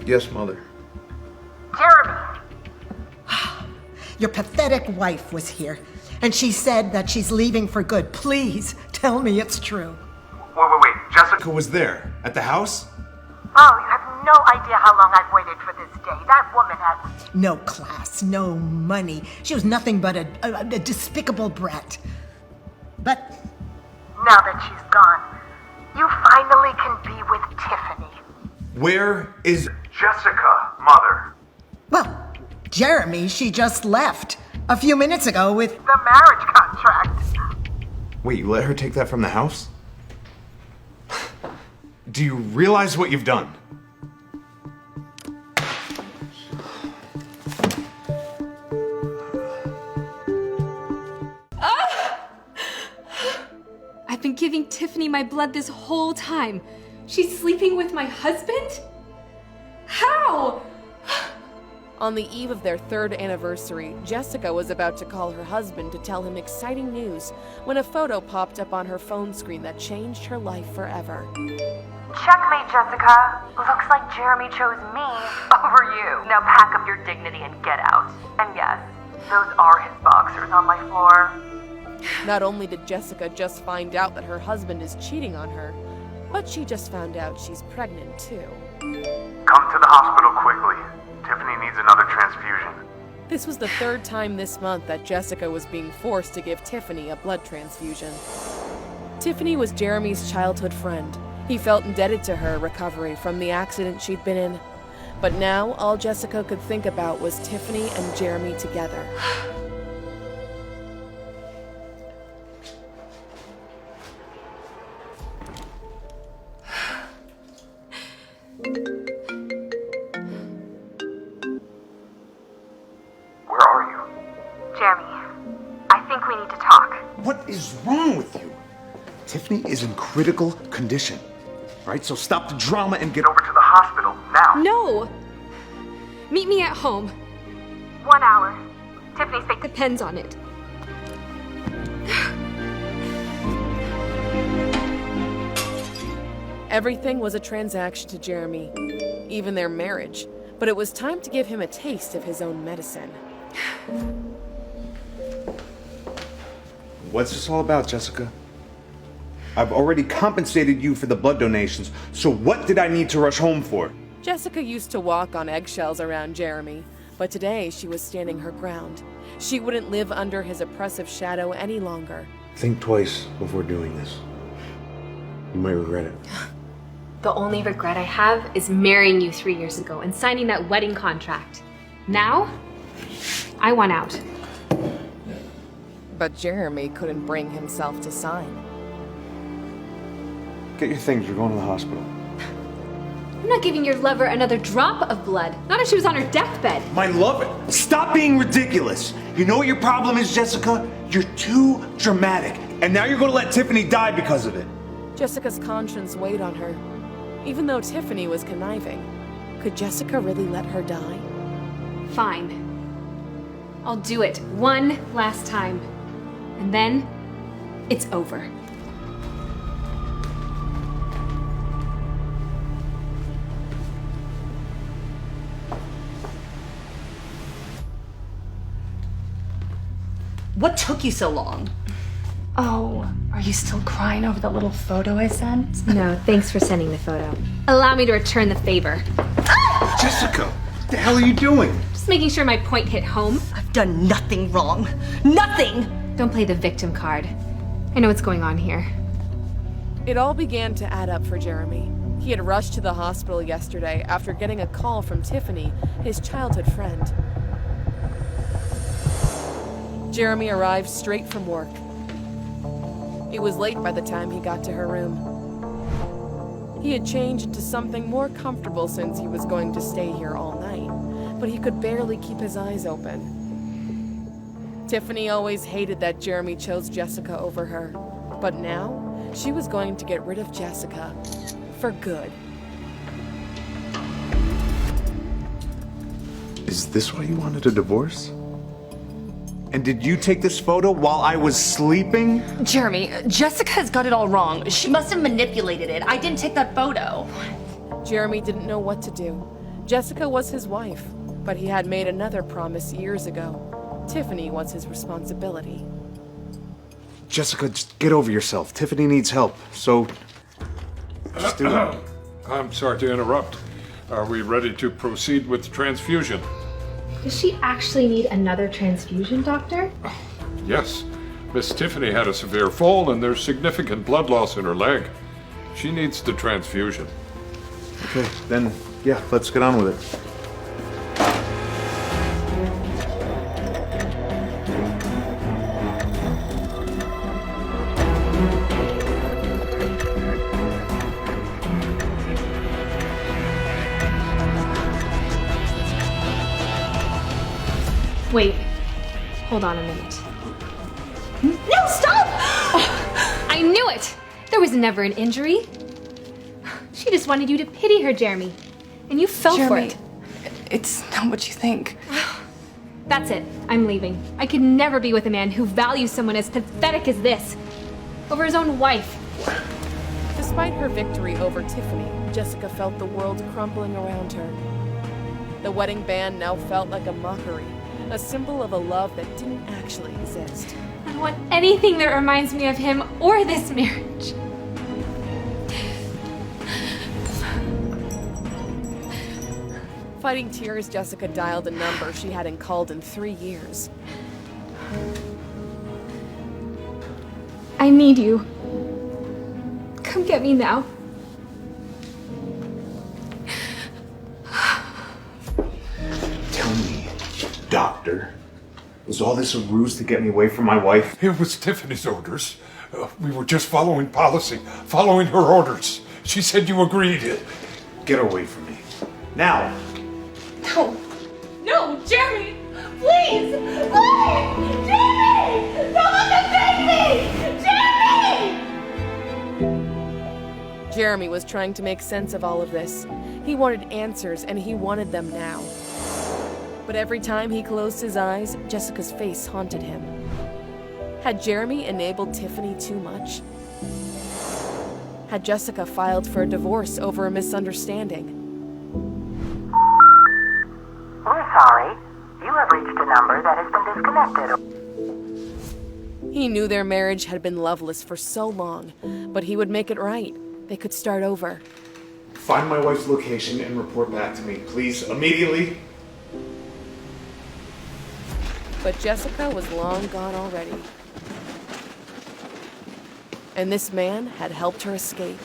Yes, Mother. Jeremy! Your pathetic wife was here, and she said that she's leaving for good. Please, tell me it's true. Wait. Jessica was there? At the house? Oh, you have no idea how long I've waited for this day. That woman has... No class, no money. She was nothing but a despicable brat. But Now that she's gone, you finally can be with Tiffany. Where is Jessica, Mother? well, Jeremy, she just left a few minutes ago with... The marriage contract. Wait, you let her take that from the house? Do you realize what you've done? I've been giving Tiffany my blood this whole time. She's sleeping with my husband? How? On the eve of their 3rd anniversary, Jessica was about to call her husband to tell him exciting news when a photo popped up on her phone screen that changed her life forever. Checkmate, Jessica. Looks like Jeremy chose me over you. Now pack up your dignity and get out. And yes, those are his boxers on my floor. Not only did Jessica just find out that her husband is cheating on her, but she just found out she's pregnant too. Come to the hospital quickly. Tiffany needs another transfusion. This was the 3rd time this month that Jessica was being forced to give Tiffany a blood transfusion. Tiffany was Jeremy's childhood friend. He felt indebted to her recovery from the accident she'd been in. But now, all Jessica could think about was Tiffany and Jeremy together. Where are you? Jeremy, I think we need to talk. What is wrong with you? Tiffany is in critical condition. Right, so stop the drama and get over to the hospital now. No! Meet me at home. 1 hour. Tiffany's fake. Depends on it. Everything was a transaction to Jeremy, even their marriage, but it was time to give him a taste of his own medicine. What's this all about, Jessica? I've already compensated you for the blood donations, so what did I need to rush home for? Jessica used to walk on eggshells around Jeremy, but today she was standing her ground. She wouldn't live under his oppressive shadow any longer. Think twice before doing this. You might regret it. The only regret I have is marrying you 3 years ago and signing that wedding contract. Now, I want out. But Jeremy couldn't bring himself to sign. Get your things, we're going to the hospital. I'm not giving your lover another drop of blood. Not if she was on her deathbed. My lover, stop being ridiculous. You know what your problem is, Jessica? You're too dramatic, and now you're going to let Tiffany die because of it. Jessica's conscience weighed on her. Even though Tiffany was conniving, could Jessica really let her die? Fine. I'll do it one last time. And then, it's over. What took you so long? Oh, are you still crying over the little photo I sent? No, thanks for sending the photo. Allow me to return the favor. Jessica, what the hell are you doing? Just making sure my point hit home. I've done nothing wrong. Nothing! Don't play the victim card. I know what's going on here. It all began to add up for Jeremy. He had rushed to the hospital yesterday after getting a call from Tiffany, his childhood friend. Jeremy arrived straight from work. It was late by the time he got to her room. He had changed into something more comfortable since he was going to stay here all night, but he could barely keep his eyes open. Tiffany always hated that Jeremy chose Jessica over her, but now she was going to get rid of Jessica for good. Is this why you wanted a divorce? And did you take this photo while I was sleeping? Jeremy, Jessica's got it all wrong. She must have manipulated it. I didn't take that photo. Jeremy didn't know what to do. Jessica was his wife, but he had made another promise years ago. Tiffany was his responsibility. Jessica, just get over yourself. Tiffany needs help, so just do it. I'm sorry to interrupt. Are we ready to proceed with transfusion? Does she actually need another transfusion, Doctor? Yes. Miss Tiffany had a severe fall and there's significant blood loss in her leg. She needs the transfusion. Okay, then, yeah, let's get on with it. Wait. Hold on a minute. No, stop! I knew it! There was never an injury. She just wanted you to pity her, Jeremy. And you fell for Jeremy, it. it's not what you think. That's it. I'm leaving. I could never be with a man who values someone as pathetic as this. Over his own wife. Despite her victory over Tiffany, Jessica felt the world crumbling around her. The wedding band now felt like a mockery, a symbol of a love that didn't actually exist. I don't want anything that reminds me of him or this marriage. Fighting tears, Jessica dialed a number she hadn't called in 3 years. I need you. Come get me now. Tell me, doctor, was all this a ruse to get me away from my wife? It was Tiffany's orders. We were just following policy, following her orders. She said you agreed. Get her away from me. Now! No. No, Jeremy! Please! Please! Jeremy! Don't let them take me! Jeremy! Jeremy was trying to make sense of all of this. He wanted answers, and he wanted them now. But every time he closed his eyes, Jessica's face haunted him. Had Jeremy enabled Tiffany too much? Had Jessica filed for a divorce over a misunderstanding? We're sorry. You have reached a number that has been disconnected. He knew their marriage had been loveless for so long, but he would make it right. They could start over. Find my wife's location and report back to me, please, immediately. But Jessica was long gone already. And this man had helped her escape.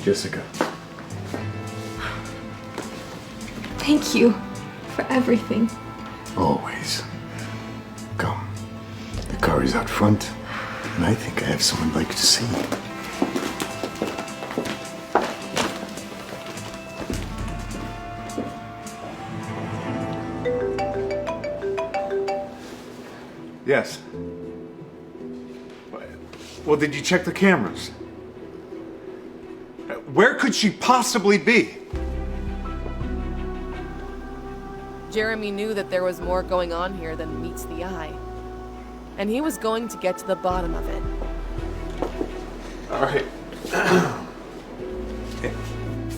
Jessica. Thank you for everything. Always. Come. The car is out front, and I think I have someone I'd like to see. Yes. Well, did you check the cameras? Where could she possibly be? Jeremy knew that there was more going on here than meets the eye. And he was going to get to the bottom of it. All right.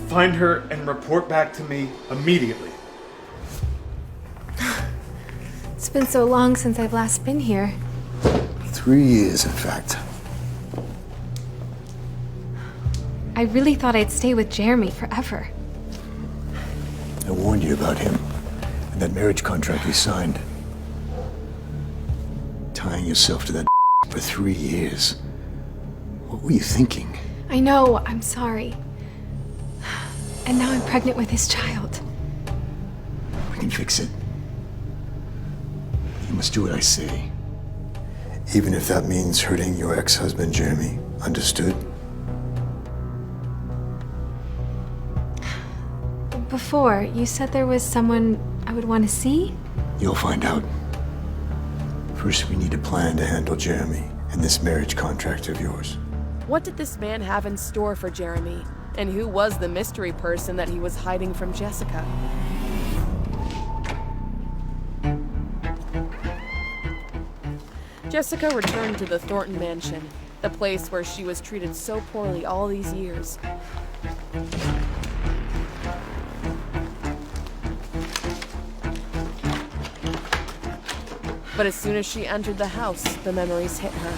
Find her and report back to me immediately. It's been so long since I've last been here. 3 years, in fact. I really thought I'd stay with Jeremy forever. I warned you about him and that marriage contract we signed. Tying yourself to that for 3 years. What were you thinking? I know, I'm sorry. And now I'm pregnant with his child. We can fix it. You must do what I say. Even if that means hurting your ex-husband, Jeremy. Understood? Before, you said there was someone I would want to see? You'll find out. First, we need a plan to handle Jeremy and this marriage contract of yours. What did this man have in store for Jeremy? And who was the mystery person that he was hiding from Jessica? Jessica returned to the Thornton mansion, the place where she was treated so poorly all these years. But as soon as she entered the house, the memories hit her.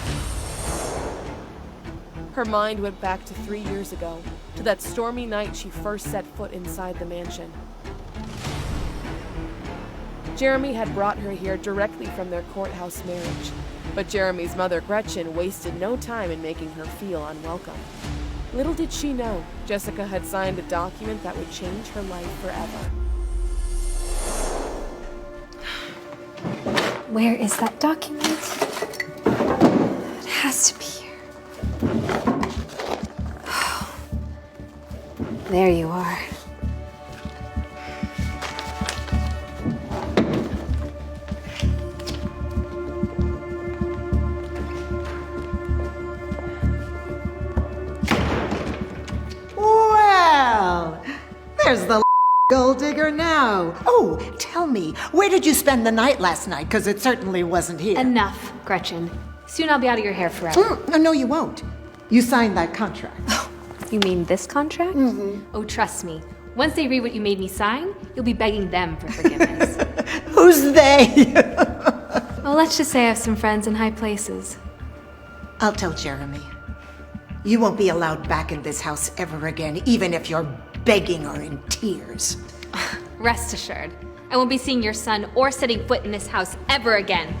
Her mind went back to 3 years ago, to that stormy night she first set foot inside the mansion. Jeremy had brought her here directly from their courthouse marriage, but Jeremy's mother, Gretchen, wasted no time in making her feel unwelcome. Little did she know, Jessica had signed a document that would change her life forever. Where is that document? It has to be here. There you are. Well, there's the gold digger now. Oh, tell me, where did you spend the night last night? Because it certainly wasn't here. Enough, Gretchen. Soon I'll be out of your hair forever. No, you won't. You signed that contract. You mean this contract? Mm-hmm. Oh, trust me. Once they read what you made me sign, you'll be begging them for forgiveness. Who's they? Well, let's just say I have some friends in high places. I'll tell Jeremy. You won't be allowed back in this house ever again, even if you're begging or in tears. Rest assured, I won't be seeing your son or setting foot in this house ever again.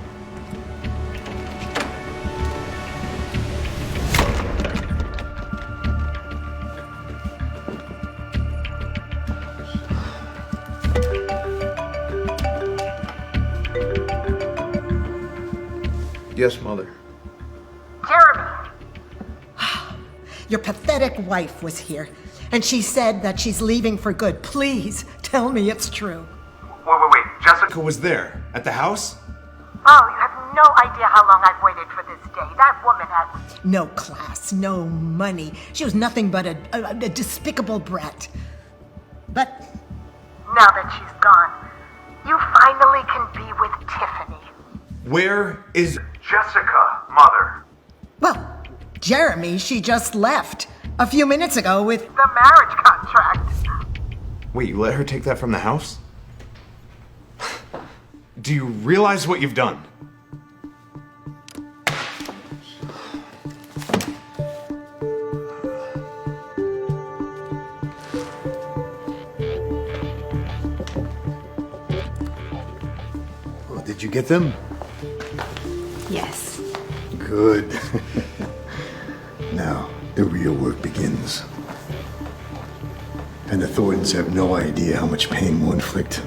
Yes, Mother. Jeremy! Your pathetic wife was here, and she said that she's leaving for good. Please, tell me it's true. Wait. Jessica was there at the house? Oh, you have no idea how long I've waited for this day. That woman has... No class, no money. She was nothing but a despicable brat. But Now that she's gone, you finally can be with Tiffany. Where is Jessica, Mother? well, Jeremy, she just left a few minutes ago with... The marriage contract. Wait, you let her take that from the house? Do you realize what you've done? Oh, did you get them? Yes. Good. Now, the real work begins. And the Thorntons have no idea how much pain we'll inflict.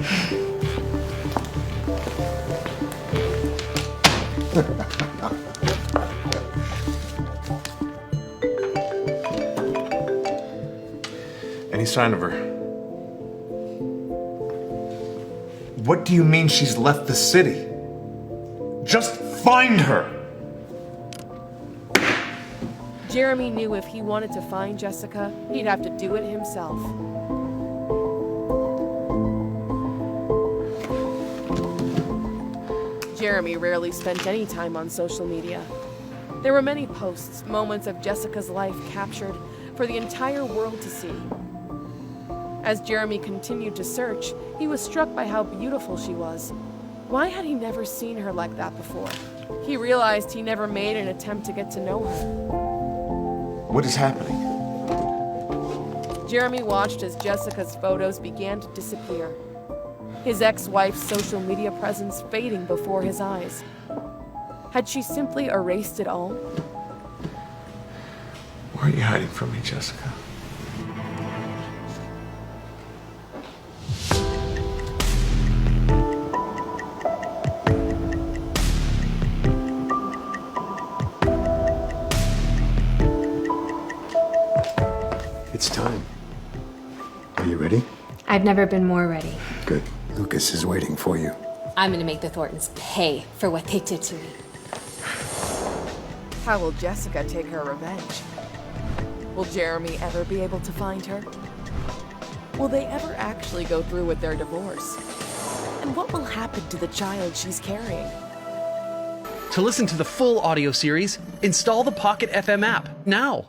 Any sign of her? What do you mean she's left the city? Just find her! Jeremy knew if he wanted to find Jessica, he'd have to do it himself. Jeremy rarely spent any time on social media. There were many posts, moments of Jessica's life captured for the entire world to see. As Jeremy continued to search, he was struck by how beautiful she was. Why had he never seen her like that before? He realized he never made an attempt to get to know her. What is happening? Jeremy watched as Jessica's photos began to disappear. His ex-wife's social media presence fading before his eyes. Had she simply erased it all? Why are you hiding from me, Jessica? It's time. Are you ready? I've never been more ready. Good. Lucas is waiting for you. I'm gonna make the Thorntons pay for what they did to me. How will Jessica take her revenge? Will Jeremy ever be able to find her? Will they ever actually go through with their divorce? And what will happen to the child she's carrying? To listen to the full audio series, install the Pocket FM app now.